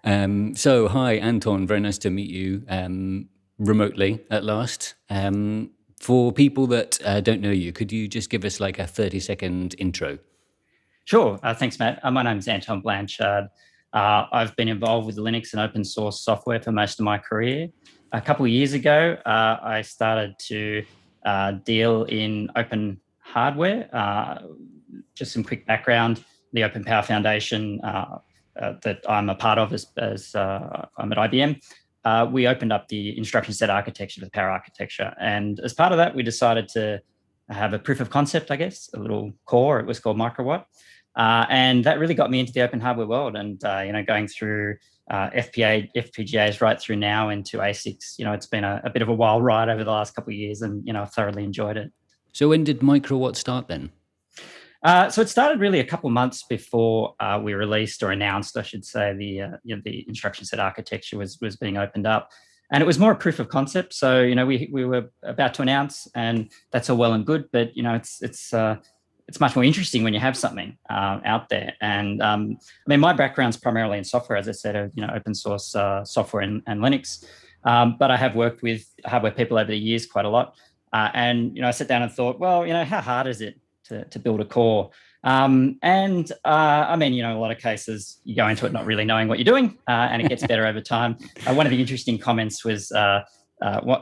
So, hi, Anton. Very nice to meet you remotely at last. For people that don't know you, could you just give us like a 30-second intro? Sure. Thanks, Matt. My name's Anton Blanchard. I've been involved with Linux and open source software for most of my career. A couple of years ago, I started to deal in open hardware. Just some quick background, the OpenPOWER Foundation that I'm a part of as I'm at IBM, we opened up the instruction set architecture for the power architecture. And as part of that, we decided to have a proof of concept, I guess, a little core. It was called Microwatt. And that really got me into the open hardware world and, going through FPGAs right through now into ASICs. It's been a bit of a wild ride over the last couple of years and, I've thoroughly enjoyed it. So, when did Microwatt start then? So it started really a couple of months before we released or announced, I should say, the instruction set architecture was being opened up. And it was more a proof of concept. So, we were about to announce, and that's all well and good, but, it's much more interesting when you have something out there. And my background's primarily in software, as I said, open source software and Linux. But I have worked with hardware people over the years quite a lot. And I sat down and thought, well, how hard is it to build a core? In a lot of cases, you go into it not really knowing what you're doing, and it gets better over time. One of the interesting comments was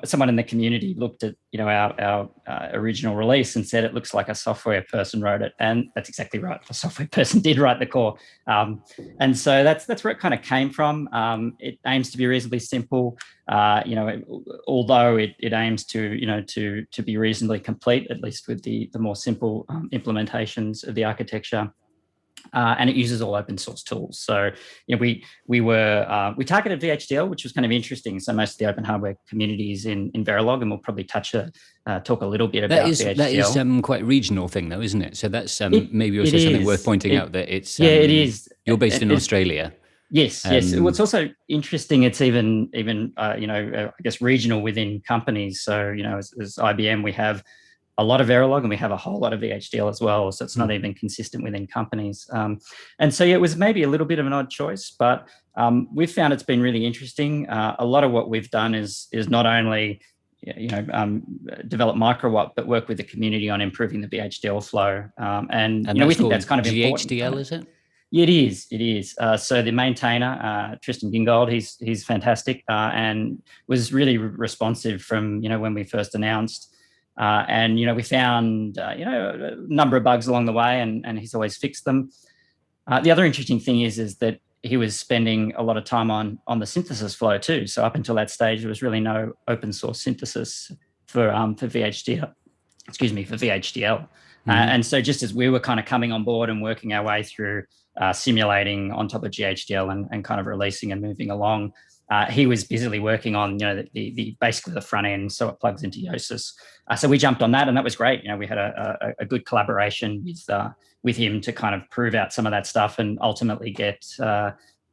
someone in the community looked at our original release and said it looks like a software person wrote it, and that's exactly right. A software person did write the core, and so that's where it kind of came from. It aims to be reasonably simple, although it aims to be reasonably complete, at least with the more simple implementations of the architecture. And it uses all open source tools. So, we targeted VHDL, which was kind of interesting. So most of the open hardware communities in Verilog, and we'll probably talk a little bit about VHDL. That is quite regional thing, though, isn't it? So that's maybe also something worth pointing out, that it's it is. You're based in Australia. Yes. What's also interesting, it's even I guess regional within companies. So as IBM, we have a lot of Verilog and we have a whole lot of VHDL as well. So it's not even consistent within companies. And so, it was maybe a little bit of an odd choice, but we've found it's been really interesting. A lot of what we've done is not only, develop Microwatt, but work with the community on improving the VHDL flow. And we think that's kind of important. GHDL, is it? It is. So the maintainer, Tristan Gingold, he's fantastic and was really responsive from, when we first announced. And we found a number of bugs along the way, and he's always fixed them. The other interesting thing is that he was spending a lot of time on the synthesis flow too. So up until that stage, there was really no open source synthesis for VHDL. For VHDL. Mm-hmm. And so just as we were kind of coming on board and working our way through simulating on top of GHDL and kind of releasing and moving along, he was busily working on, the basically the front end, so it plugs into yosys. So we jumped on that, and that was great. We had a good collaboration with him to kind of prove out some of that stuff and ultimately get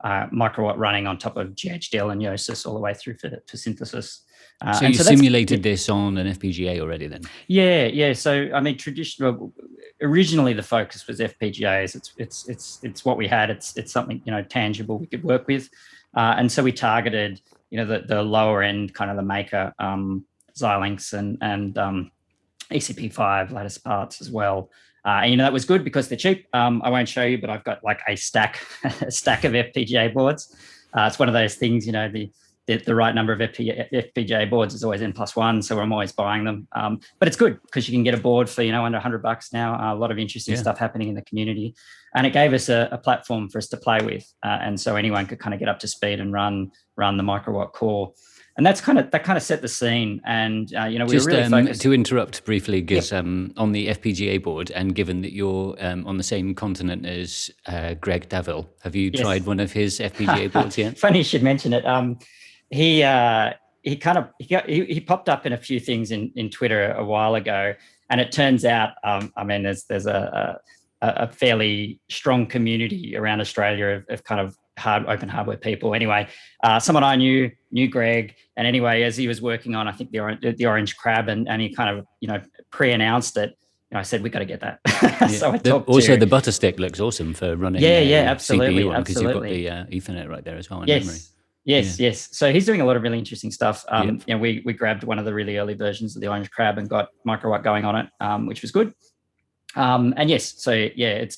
Microwatt running on top of GHDL and yosys all the way through for synthesis. So you simulated this on an FPGA already then? Yeah. So originally the focus was FPGAs. It's what we had. It's something tangible we could work with. And so we targeted, the lower end, kind of the maker Xilinx and ECP5 lattice parts as well. And that was good because they're cheap. I won't show you, but I've got like a stack of FPGA boards. It's one of those things, the right number of FPGA boards is always N+1, so I'm always buying them. But it's good because you can get a board for under $100 now. A lot of interesting stuff happening in the community, and it gave us a platform for us to play with, and so anyone could kind of get up to speed and run the Microwatt core. And that kind of set the scene. And we were really focused. To interrupt briefly, because on the FPGA board, and given that you're on the same continent as Greg Davil, have you tried one of his FPGA boards yet? Funny you should mention it. He popped up in a few things in Twitter a while ago, and it turns out, there's a fairly strong community around Australia of kind of open hardware people. Anyway, someone I knew Greg, and anyway, as he was working on, I think the Orange Crab, and he kind of pre-announced it. I said, we got to get that. Yeah. So I the butter stick looks awesome for running absolutely, CPU on, because you've got the Ethernet right there as well in memory. Yes. So he's doing a lot of really interesting stuff. Yep. We grabbed one of the really early versions of the Orange Crab and got Microwatt going on it, which was good. It's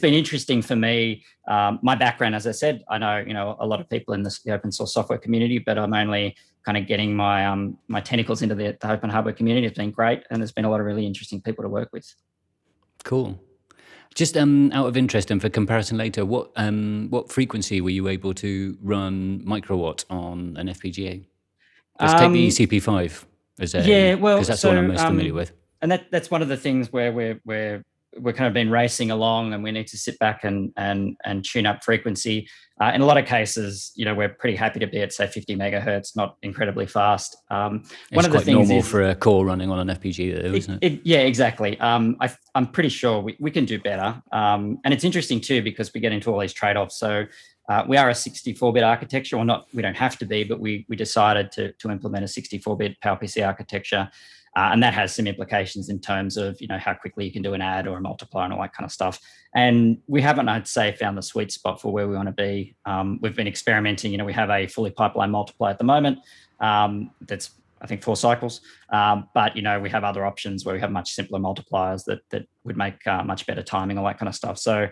been interesting for me. My background, as I said, I know a lot of people in the open source software community, but I'm only kind of getting my tentacles into the open hardware community. It's been great, and there's been a lot of really interesting people to work with. Cool. Just out of interest and for comparison later, what frequency were you able to run Microwatt on an FPGA? Let's take the ECP5 as because that's the one I'm most familiar with. And that's one of the things where we're kind of been racing along, and we need to sit back and tune up frequency. In a lot of cases, we're pretty happy to be at, say, 50 megahertz, not incredibly fast. One of the things normal for a core running on an FPGA, though, isn't it? Yeah, exactly. I'm pretty sure we can do better. And it's interesting too, because we get into all these trade-offs. So we are a 64-bit architecture, or not. We don't have to be, but we decided to implement a 64-bit PowerPC architecture. And that has some implications in terms of, how quickly you can do an add or a multiplier and all that kind of stuff. And we haven't, I'd say, found the sweet spot for where we want to be. We've been experimenting. We have a fully pipeline multiplier at the moment. That's, I think, 4 cycles. But, we have other options where we have much simpler multipliers that would make much better timing, all that kind of stuff. So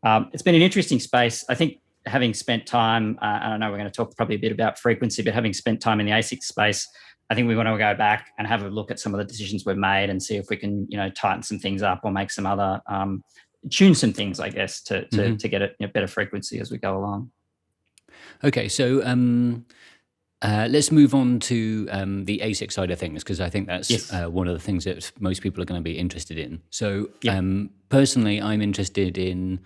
it's been an interesting space. I think having spent time, and I know we're going to talk probably a bit about frequency, but having spent time in the ASIC space, I think we want to go back and have a look at some of the decisions we've made and see if we can, tighten some things up or make some other, tune some things, I guess, to get a better frequency as we go along. Okay, so let's move on to the ASIC side of things, because I think that's one of the things that most people are going to be interested in. So personally, I'm interested in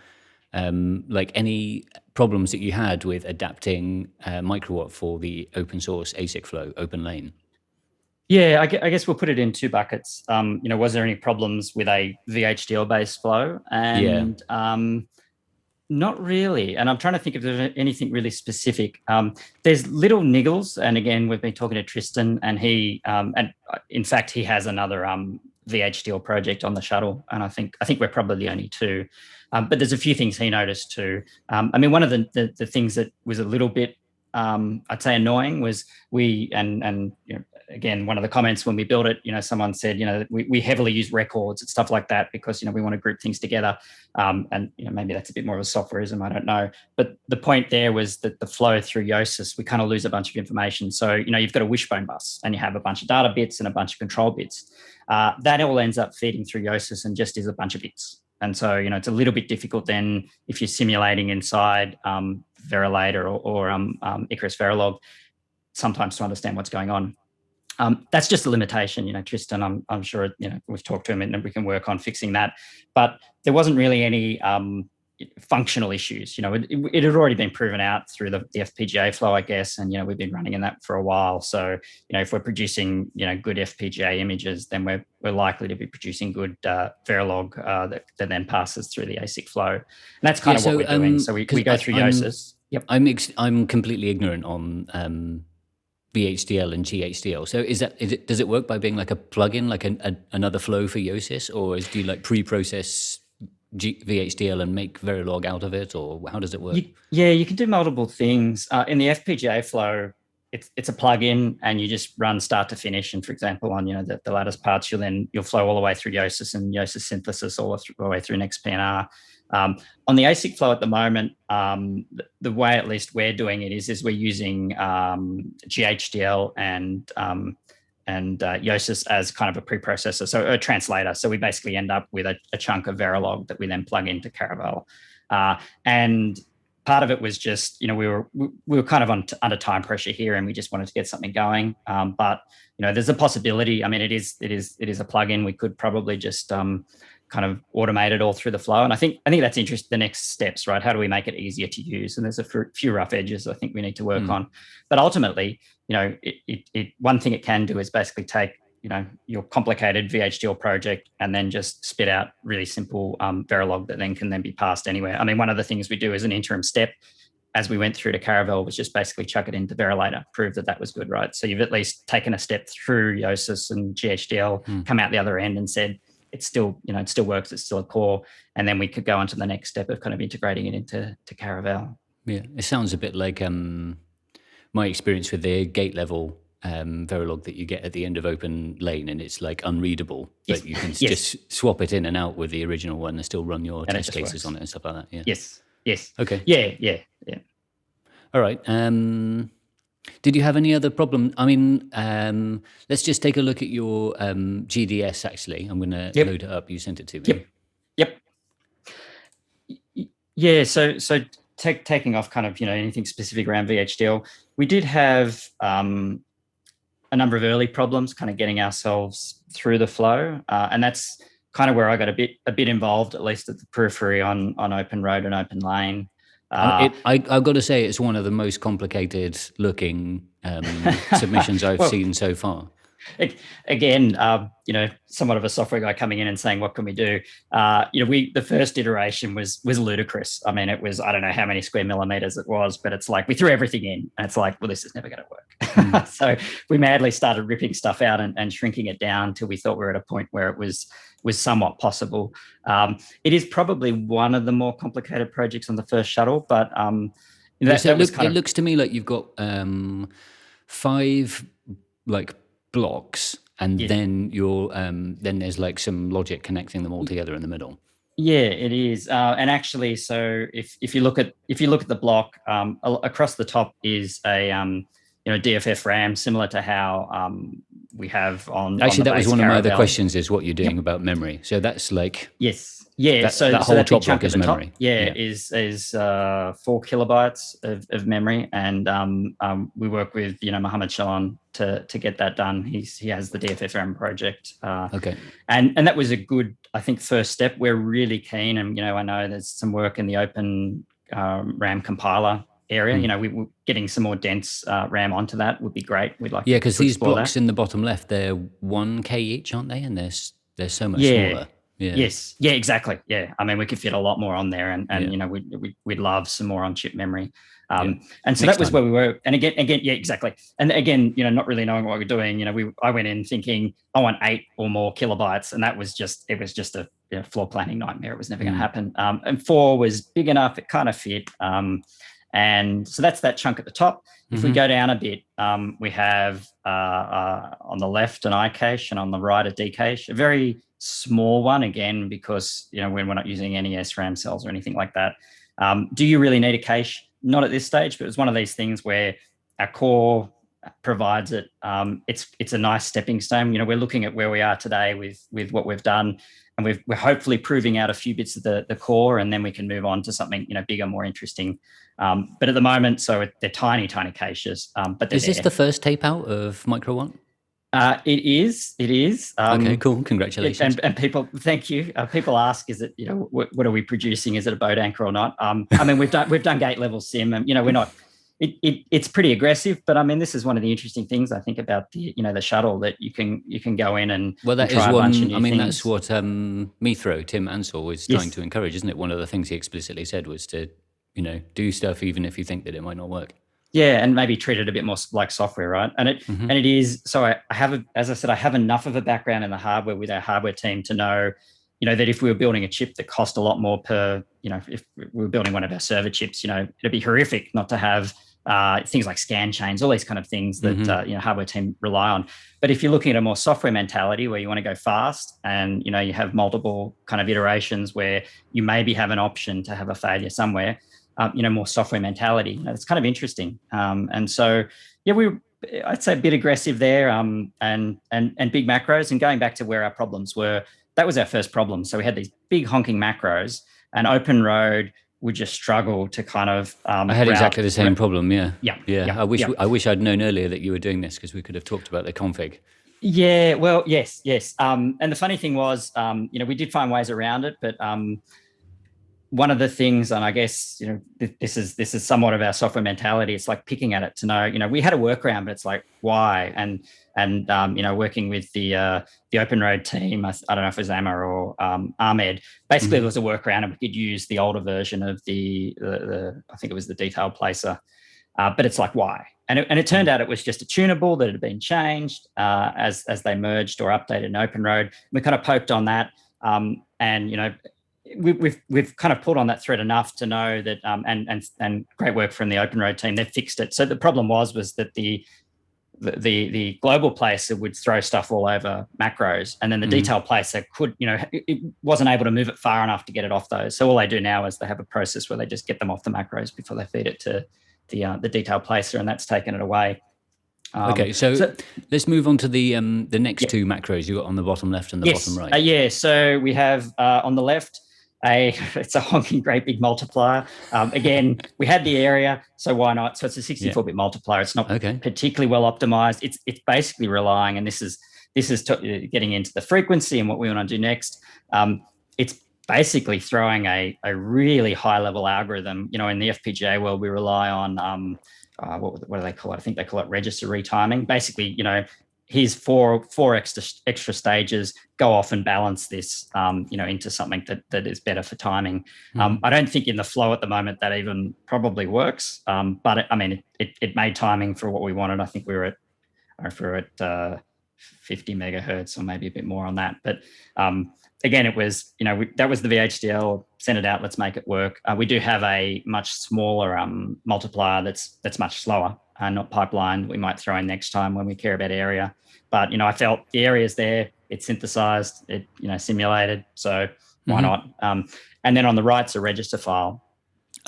any problems that you had with adapting Microwatt for the open source ASIC flow, OpenLANE. Yeah, I guess we'll put it in 2 buckets. Was there any problems with a VHDL based flow? And not really. And I'm trying to think if there's anything really specific. There's little niggles. And again, we've been talking to Tristan, and he, and in fact, he has another VHDL project on the shuttle. And I think we're probably the only 2. But there's a few things he noticed too. One of the things that was a little bit, I'd say, annoying was again, one of the comments when we built it, someone said, we heavily use records and stuff like that because, we want to group things together. And maybe that's a bit more of a softwareism, I don't know. But the point there was that the flow through yosys, we kind of lose a bunch of information. So, you've got a wishbone bus and you have a bunch of data bits and a bunch of control bits. That all ends up feeding through yosys and just is a bunch of bits. And so, it's a little bit difficult then if you're simulating inside Verilog or Icarus Verilog, sometimes to understand what's going on. That's just a limitation, Tristan, I'm sure, we've talked to him and we can work on fixing that. But there wasn't really any functional issues. It had already been proven out through the FPGA flow, I guess, and we've been running in that for a while. So if we're producing good FPGA images, then we're likely to be producing good Verilog that then passes through the ASIC flow. And that's kind of what we're doing. So we go through yosys. Yep. I'm completely ignorant on VHDL and GHDL. So does it work by being like a plugin, like another flow for yosys, or do you pre-process VHDL and make Verilog out of it, or how does it work? You can do multiple things. In the FPGA flow, it's a plugin, and you just run start to finish. And for example, on the lattice parts, you'll flow all the way through yosys and yosys synthesis all the way through next PNR. On the ASIC flow at the moment, the way at least we're doing it is we're using GHDL and yosys as kind of a preprocessor, so a translator. So we basically end up with a chunk of Verilog that we then plug into Caravelle. And part of it was just, we were kind of under time pressure here, and we just wanted to get something going. But there's a possibility. I mean, it is a plugin. We could probably just kind of automate it all through the flow. And I think that's interesting. The next steps, right? How do we make it easier to use? And there's a few rough edges I think we need to work on. But ultimately, one thing it can do is basically take, your complicated VHDL project and then just spit out really simple Verilog that then can be passed anywhere. I mean, one of the things we do as an interim step as we went through to Caravelle was just basically chuck it into Verilator, prove that was good, right? So you've at least taken a step through yosys and GHDL, come out the other end and said, it still, it still works. It's still a core. And then we could go on to the next step of kind of integrating it into Caravelle. Yeah, it sounds a bit like my experience with the gate level Verilog that you get at the end of OpenLANE, and it's like unreadable, but you can just swap it in and out with the original one and still run your test cases on it and stuff like that. Yeah. Yes. Okay. Yeah. All right. Did you have any other problem? I mean, let's just take a look at your GDS, actually. I'm going to load it up. You sent it to me. Yep. Yeah, so taking off kind of, anything specific around VHDL, we did have a number of early problems kind of getting ourselves through the flow. And that's kind of where I got a bit involved, at least at the periphery on OpenRoad and OpenLANE. I've got to say, it's one of the most complicated looking submissions I've seen so far. Again, somewhat of a software guy coming in and saying, what can we do? The first iteration was ludicrous. I mean, it was, I don't know how many square millimeters it was, but it's like we threw everything in and it's like, well, this is never going to work. So we madly started ripping stuff out and shrinking it down till we thought we were at a point where it was somewhat possible. It is probably one of the more complicated projects on the first shuttle, but it looks to me like you've got 5 blocks, and then then there's like some logic connecting them all together in the middle. Yeah, it is. And actually, so if you look at the block, across the top is a DFFRAM, similar to how we have on. Actually, that was one of my other Caravelle. Questions: is what you're doing about memory. So that's like so that whole that top big chunk block is at the memory. Top, is 4 kilobytes of memory, and we work with Mohammed Shalon to get that done. He has the DFFRAM project. Okay, and that was a good, I think, first step. We're really keen, and I know there's some work in the Open RAM compiler area. We're getting some more dense RAM onto that would be great. We'd like because these blocks in the bottom left, they're 1K each, aren't they? And they're so much smaller. Yeah. Yes. Yeah. Exactly. Yeah. I mean, we could fit a lot more on there, and we'd love some more on chip memory. And so that was where we were. And again, yeah, exactly. And again, not really knowing what we're doing. I went in thinking I want 8 or more kilobytes, and it was just a floor planning nightmare. It was never going to happen. And 4 was big enough; it kind of fit. And so that's that chunk at the top. If we go down a bit, we have on the left an I cache and on the right a D cache, a very small one, again, because when we're not using any SRAM cells or anything like that. Do you really need a cache? Not at this stage, but it's one of these things where our core provides it. It's a nice stepping stone. We're looking at where we are today with what we've done, and we're hopefully proving out a few bits of the core, and then we can move on to something bigger, more interesting. But at the moment, so they're tiny caches. But is this the first tape out of Microwatt? It is. Okay, cool. Congratulations. And people, thank you. People ask, is it, what are we producing? Is it a boat anchor or not? I mean, we've done gate level sim, and we're not. It's pretty aggressive, but I mean, this is one of the interesting things I think about the the shuttle, that you can go in and that try is a one. Bunch of new things. That's what Mithro, Tim Ansell, was trying to encourage, isn't it? One of the things he explicitly said was to do stuff even if you think that it might not work. Yeah, and maybe treat it a bit more like software, right? And it is. So I have, as I said, I have enough of a background in the hardware with our hardware team to know, that if we were building a chip that cost a lot more per, if we were building one of our server chips, it'd be horrific not to have things like scan chains, all these kind of things that hardware team rely on. But if you're looking at a more software mentality where you want to go fast, and you have multiple kind of iterations where you maybe have an option to have a failure somewhere. More software mentality. It's kind of interesting. And so, I'd say a bit aggressive there, and big macros. And going back to where our problems were, that was our first problem. So we had these big honking macros, and OpenRoad would just struggle to kind of. I had exactly the same problem. Yeah. Yeah. I wish I'd known earlier that you were doing this, because we could have talked about the config. Yeah. Well, yes. And the funny thing was, we did find ways around it, but. One of the things, and I guess this is somewhat of our software mentality. It's like picking at it to know. We had a workaround, but it's like why? And working with the OpenRoad team, I don't know if it was Amma or Ahmed. Basically, there was a workaround, and we could use the older version of the I think it was the detail placer. But it's like why? And it turned out it was just a tunable that had been changed as they merged or updated in OpenRoad. We kind of poked on that. And we've kind of pulled on that thread enough to know that, and great work from the OpenRoad team. They've fixed it. So the problem was that the global placer would throw stuff all over macros, and then the detail placer could, it wasn't able to move it far enough to get it off those. So all they do now is they have a process where they just get them off the macros before they feed it to the detail placer, and that's taken it away. Okay, so let's move on to the next two macros you got on the bottom left and the bottom right. So we have on the left, it's a honking great big multiplier. Again, we had the area, so why not? So it's a 64-bit multiplier. It's not particularly well optimized. It's basically relying, and this is getting into the frequency and what we want to do next. It's basically throwing a really high level algorithm. In the FPGA world, we rely on what do they call it? I think they call it register retiming. Basically, here's four extra stages. Go off and balance this, into something that is better for timing. I don't think in the flow at the moment that even probably works. But it made timing for what we wanted. I think we were at 50 megahertz or maybe a bit more on that. But again, it was, that was the VHDL, send it out, let's make it work. We do have a much smaller multiplier that's much slower, not pipelined. We might throw in next time when we care about area. But, I felt the area's there, it's synthesized, it, simulated, so why not? And then on the right's a register file.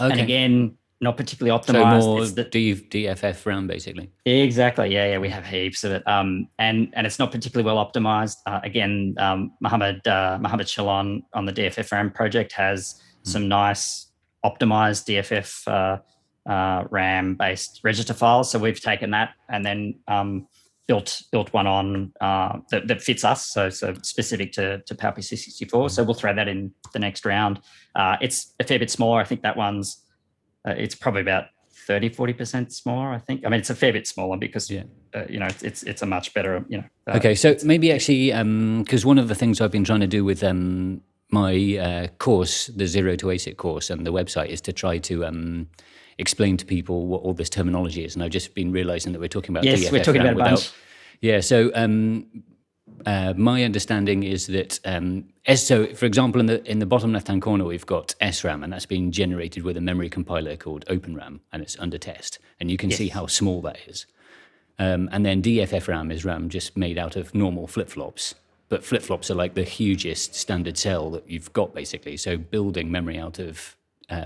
Okay. And again, not particularly optimized. So more DFFRAM, basically. Exactly. Yeah. We have heaps of it. And it's not particularly well optimized. Again, Mohammed Shalon on the DFFRAM project has some nice optimized DFF RAM based register files. So we've taken that and then built one on that fits us. So specific to PowerPC64. So we'll throw that in the next round. It's a fair bit smaller. I think that one's it's probably about 30-40% smaller, I think. It's a fair bit smaller because it's a much better okay, so maybe actually because one of the things I've been trying to do with my course, the Zero to ASIC course, and the website is to try to explain to people what all this terminology is, and I've just been realizing that we're talking about DFFRAM we're talking about a bunch. So my understanding is that so for example in the bottom left hand corner we've got SRAM, and that's being generated with a memory compiler called OpenRAM, and it's under test, and you can see how small that is. And then DFFRAM is RAM just made out of normal flip-flops, but flip-flops are like the hugest standard cell that you've got basically, so building memory out of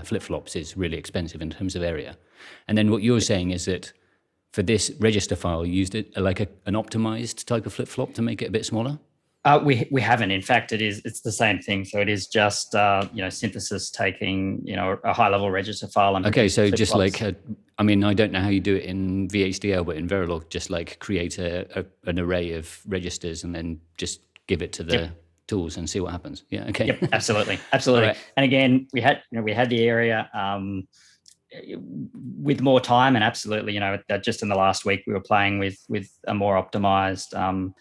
flip-flops is really expensive in terms of area. And then what you're saying is that for this register file, you used it like an optimized type of flip-flop to make it a bit smaller? We haven't. In fact, it's the same thing. So it is just synthesis taking a high-level register file. And okay, so just like I don't know how you do it in VHDL, but in Verilog, just like create an array of registers and then just give it to the tools and see what happens. Yeah. Okay. Yep. Absolutely. Right. And again, we had the area. With more time, and absolutely, just in the last week we were playing with a more optimized, kind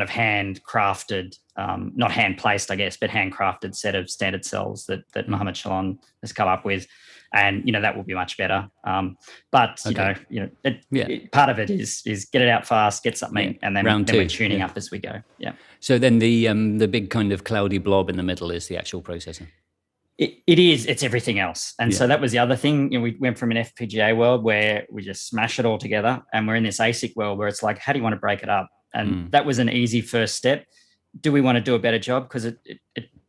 of handcrafted, not hand placed, I guess, but handcrafted set of standard cells that Mohammed Shalon has come up with, and that will be much better. But part of it is get it out fast, get something, and then we're tuning up as we go. Yeah. So then the big kind of cloudy blob in the middle is the actual processor. It is. It's everything else. And so that was the other thing. We went from an FPGA world where we just smash it all together, and we're in this ASIC world where it's like, how do you want to break it up? And that was an easy first step. Do we want to do a better job? Because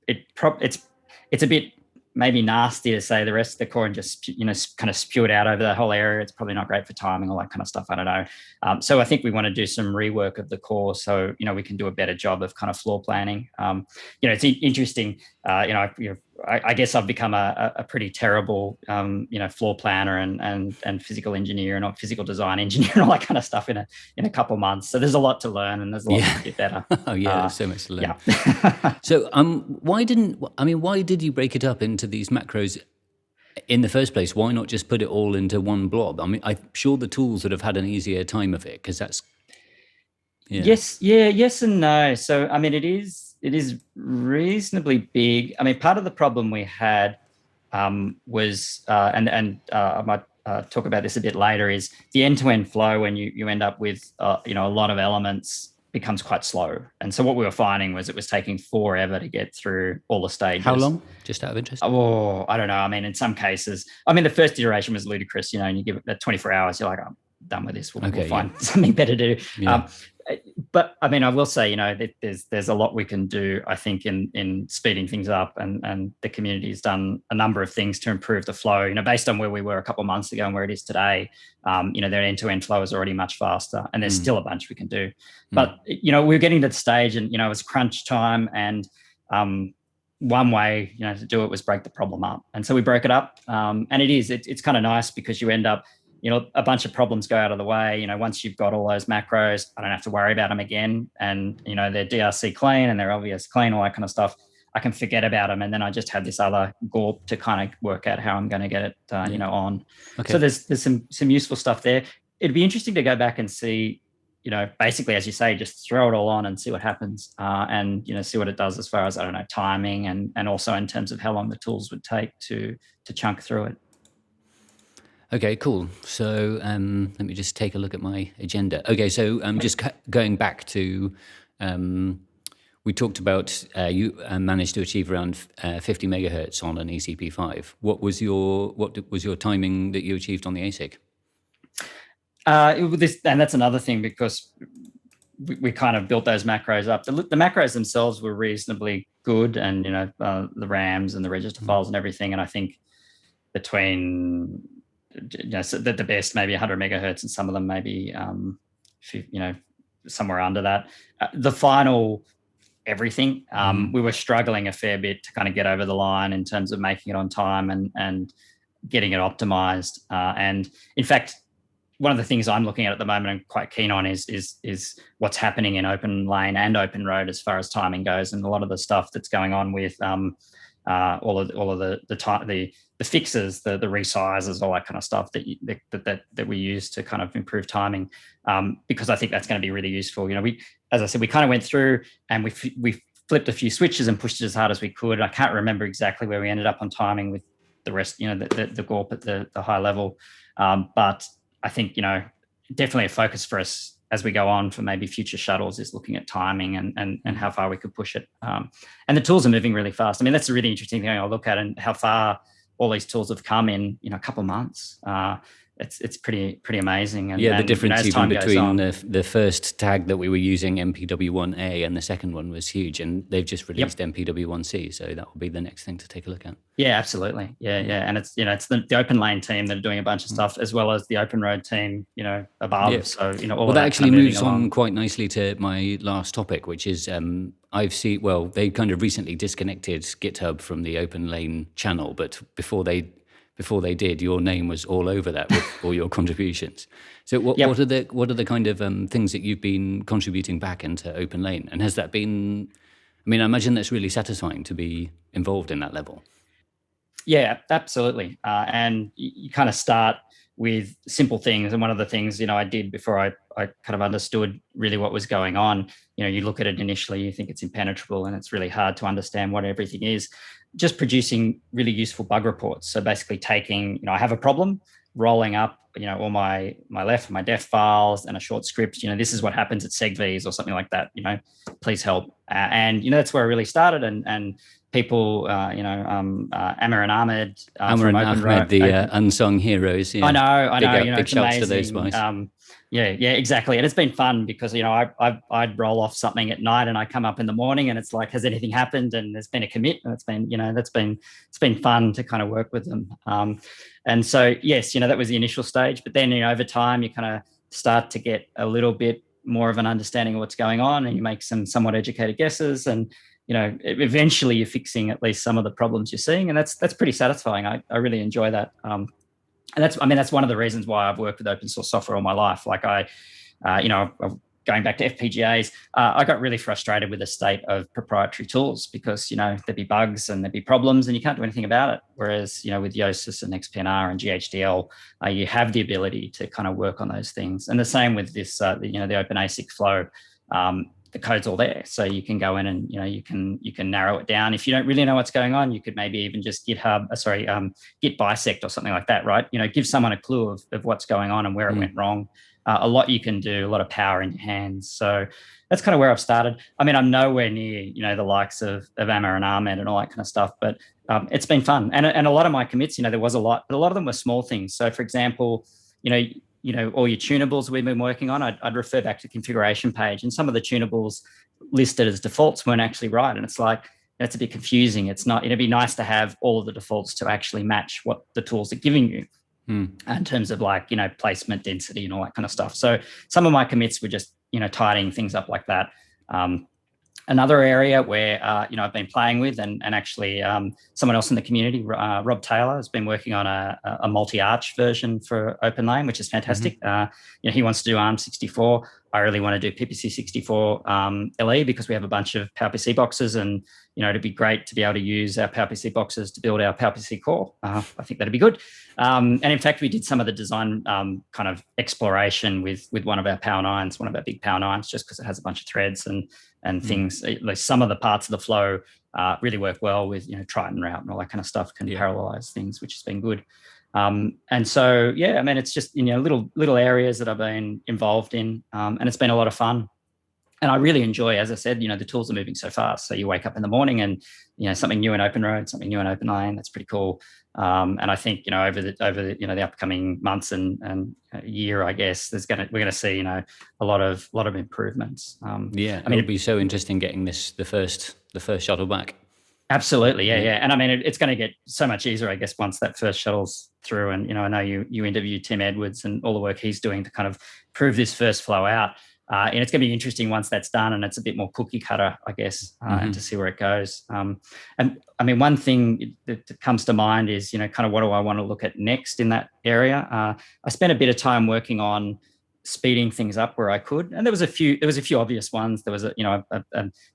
it's a bit maybe nasty to say the rest of the core and just kind of spew it out over the whole area. It's probably not great for timing, all that kind of stuff. I don't know. So I think we want to do some rework of the core so we can do a better job of kind of floor planning. It's interesting. I guess I've become a pretty terrible floor planner and physical engineer and not physical design engineer and all that kind of stuff in a couple of months. So there's a lot to learn and there's a lot to get better. Oh yeah, there's so much to learn. Yeah. So why did you break it up into these macros in the first place? Why not just put it all into one blob? I'm sure the tools would have had an easier time of it because that's yes and no. So it is reasonably big. Part of the problem we had was, and I might talk about this a bit later, is the end-to-end flow when you end up with a lot of elements becomes quite slow. And so what we were finding was it was taking forever to get through all the stages. How long? Just out of interest? Oh, I don't know. I mean, in some cases, I mean, the first iteration was ludicrous, you know, and you give it 24 hours, you're like, I'm done with this. We'll find something better to do. Yeah. But I mean, I will say, you know, there's a lot we can do, I think, in speeding things up, and the community has done a number of things to improve the flow, you know, based on where we were a couple of months ago and where it is today. You know, their end-to-end flow is already much faster, and there's still a bunch we can do. But, you know, we're getting to the stage, and, you know, it was crunch time, and one way, you know, to do it was break the problem up. And so we broke it up. And it's kind of nice because you end up, you know, a bunch of problems go out of the way. You know, once you've got all those macros, I don't have to worry about them again. And, you know, they're DRC clean and they're obvious clean, all that kind of stuff. I can forget about them. And then I just have this other GORP to kind of work out how I'm going to get it, you know, on. Okay. So there's some useful stuff there. It'd be interesting to go back and see, you know, basically, as you say, just throw it all on and see what happens, and, you know, see what it does as far as, I don't know, timing, and also in terms of how long the tools would take to chunk through it. Okay, cool. So let me just take a look at my agenda. Okay, so just going back to, we talked about you managed to achieve around 50 megahertz on an ECP5. What was your timing that you achieved on the ASIC? And that's another thing, because we kind of built those macros up. The macros themselves were reasonably good, and, you know, the RAMs and the register files and everything. And I think between, you know, so the best maybe 100 megahertz, and some of them maybe, you know, somewhere under that. The final everything, we were struggling a fair bit to kind of get over the line in terms of making it on time and getting it optimized. And in fact, one of the things I'm looking at the moment and quite keen on is what's happening in OpenLANE and OpenRoad as far as timing goes, and a lot of the stuff that's going on with all of the fixes, the resizes, all that kind of stuff that we use to kind of improve timing, because I think that's going to be really useful. You know, as I said, we kind of went through and we flipped a few switches and pushed it as hard as we could. I can't remember exactly where we ended up on timing with the rest, you know, the GORP at the high level, but I think, you know, definitely a focus for us as we go on for maybe future shuttles is looking at timing and how far we could push it. And the tools are moving really fast. I mean, that's a really interesting thing I'll look at, and how far all these tools have come in, you know, a couple of months. It's pretty amazing. And, the difference, you know, even between the first tag that we were using, MPW1A, and the second one was huge, and they've just released MPW1C, so that will be the next thing to take a look at. Yeah, absolutely. Yeah. And it's, you know, it's the OpenLANE team that are doing a bunch of stuff, as well as the OpenRoad team, you know, above. Yeah. So, you know, all that actually moves on quite nicely to my last topic, which is they kind of recently disconnected GitHub from the OpenLANE channel, but before they did, your name was all over that with all your contributions. So what are the kind of things that you've been contributing back into OpenLANE? And has that been, I mean, I imagine that's really satisfying to be involved in that level. Yeah, absolutely. And you kind of start with simple things. And one of the things, you know, I did before I kind of understood really what was going on, you know, you look at it initially, you think it's impenetrable and it's really hard to understand what everything is. Just producing really useful bug reports. So basically taking, you know, I have a problem, rolling up, you know, all my left, my def files and a short script, you know, this is what happens at segvs or something like that, you know, please help. And, you know, that's where I really started. And people, you know, Amir and Ahmed. The unsung heroes. Yeah. I know. Big, you know, big shouts to those guys. Yeah, exactly. And it's been fun because, you know, I'd roll off something at night and I come up in the morning and it's like, has anything happened? And there's been a commit, and it's been, you know, it's been fun to kind of work with them. And so, yes, you know, that was the initial stage, but then, you know, over time you kind of start to get a little bit more of an understanding of what's going on, and you make some somewhat educated guesses, and, you know, eventually you're fixing at least some of the problems you're seeing. And that's pretty satisfying. I really enjoy that. And that's one of the reasons why I've worked with open source software all my life. Like you know, going back to FPGAs, I got really frustrated with the state of proprietary tools because, you know, there'd be bugs and there'd be problems and you can't do anything about it. Whereas, you know, with yosys and XPNR and GHDL, you have the ability to kind of work on those things. And the same with this, you know, the open ASIC flow. The code's all there, so you can go in and, you know, you can narrow it down. If you don't really know what's going on, you could maybe even just Git bisect or something like that, right? You know, give someone a clue of what's going on and where it went wrong. a lot you can do, a lot of power in your hands. So that's kind of where I've started. I mean, I'm nowhere near, the likes of Amma and Ahmed and all that kind of stuff, but it's been fun. And a lot of my commits, there was a lot, but a lot of them were small things. So for example, all your tunables we've been working on, I'd refer back to the configuration page, and some of the tunables listed as defaults weren't actually right. And it's like, it's a bit confusing. It's not, it'd be nice to have all of the defaults to actually match what the tools are giving you in terms of like, placement, density, and all that kind of stuff. So some of my commits were just, tidying things up like that. Another area where, I've been playing with, and actually someone else in the community, Rob Taylor, has been working on a multi-arch version for OpenLANE, which is fantastic. He wants to do ARM64. I really want to do PPC64 LE because we have a bunch of PowerPC boxes, and, it'd be great to be able to use our PowerPC boxes to build our PowerPC core. I think that'd be good. And in fact, we did some of the design kind of exploration with one of our Power 9s, one of our big Power 9s, just because it has a bunch of threads and things. Like some of the parts of the flow really work well with, Triton route and all that kind of stuff, can parallelize things, which has been good. And so, I mean, it's just, little areas that I've been involved in, and it's been a lot of fun. And I really enjoy, as I said, the tools are moving so fast. So you wake up in the morning and, something new in OpenRoad, something new in OpenLANE. That's pretty cool. And I think, over the upcoming months and year, I guess, we're going to see, a lot of improvements. I mean, it'd be so interesting getting the first shuttle back. Absolutely. Yeah. And I mean, it's going to get so much easier, I guess, once that first shuttle's through. And, I know you interviewed Tim Edwards and all the work he's doing to kind of prove this first flow out. And it's going to be interesting once that's done, and it's a bit more cookie cutter, I guess, and to see where it goes. And I mean, one thing that comes to mind is, kind of what do I want to look at next in that area? I spent a bit of time working on speeding things up where I could, and there was a few obvious ones. There was a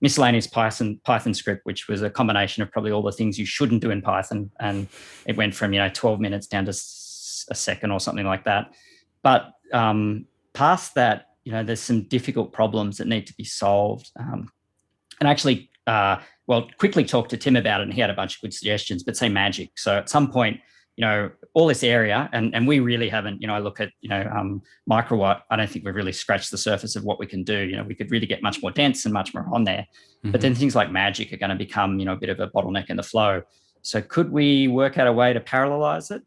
miscellaneous Python script, which was a combination of probably all the things you shouldn't do in Python, and it went from 12 minutes down to a second or something like that. But past that, there's some difficult problems that need to be solved. And actually, quickly talked to Tim about it, and he had a bunch of good suggestions, but say magic. So at some point, all this area, and we really haven't, I look at, Microwatt, I don't think we've really scratched the surface of what we can do. We could really get much more dense and much more on there. But then things like magic are going to become, a bit of a bottleneck in the flow. So could we work out a way to parallelize it?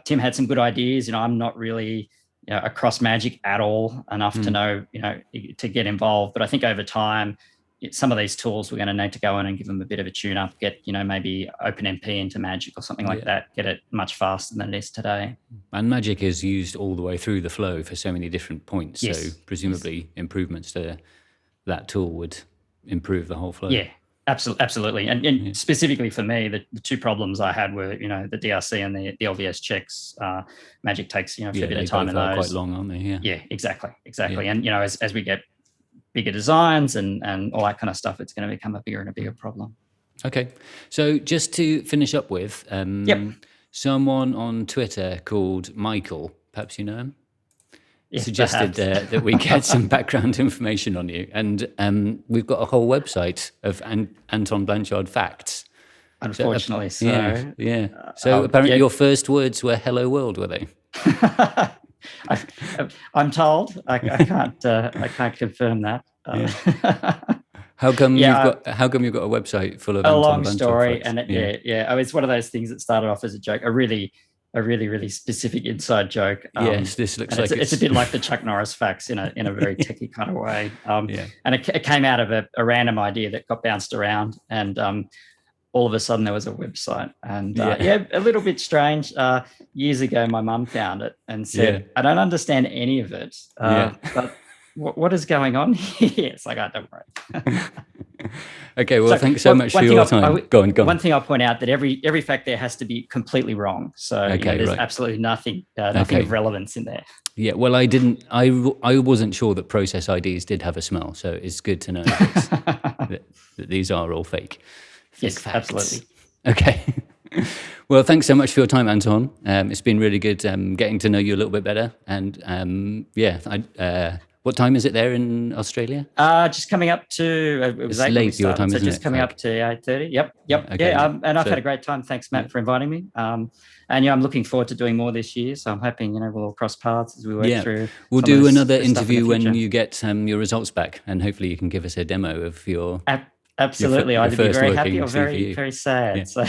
Tim had some good ideas. I'm not really across magic at all enough to know, to get involved. But I think over time, some of these tools, we're going to need to go in and give them a bit of a tune up, get, maybe OpenMP into magic or something like that, get it much faster than it is today. And magic is used all the way through the flow for so many different points. Yes. So presumably improvements to that tool would improve the whole flow. Yeah. Absolutely. And specifically for me, the two problems I had were, the DRC and the LVS checks. Magic takes, a fair bit of time in those. Quite long, aren't they? Yeah, exactly. Yeah. And, as we get bigger designs and all that kind of stuff, it's going to become a bigger and a bigger problem. Okay. So just to finish up with, someone on Twitter called Michael, perhaps you know him? Suggested that we get some background information on you. And we've got a whole website of Anton Blanchard facts. Unfortunately, so. So apparently your first words were "Hello World," were they? I'm told. I can't confirm that. How come you've got a website full of a long Blanchard story? facts? And it's one of those things that started off as a joke. A really specific inside joke. Yes, this looks like it's a bit like the Chuck Norris facts in a very techie kind of way. And it came out of a random idea that got bounced around, and all of a sudden there was a website. And a little bit strange. Years ago, my mum found it and said, "I don't understand any of it, but what is going on here?" It's like, don't worry. Okay, well, thanks so much for your time. Go on. One thing I'll point out, that every fact there has to be completely wrong. So there's absolutely nothing of relevance in there. Yeah, well, I wasn't sure that process IDs did have a smell, so it's good to know that these are all fake yes, facts. Absolutely. Okay. Well, thanks so much for your time, Anton. It's been really good getting to know you a little bit better. And What time is it there in Australia? Just coming up to it was it's 8 late your time, so isn't just it? coming up to 8:30. Yep. Okay. Yeah, and I've had a great time. Thanks, Matt, for inviting me. And I'm looking forward to doing more this year. So I'm hoping we'll all cross paths as we work through. We'll do another interview when you get your results back, and hopefully you can give us a demo of your. Absolutely, your either be very happy or CPU. very sad. Yeah. So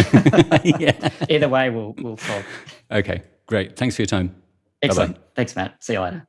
either way, we'll talk. Okay, great. Thanks for your time. Excellent. Bye-bye. Thanks, Matt. See you later.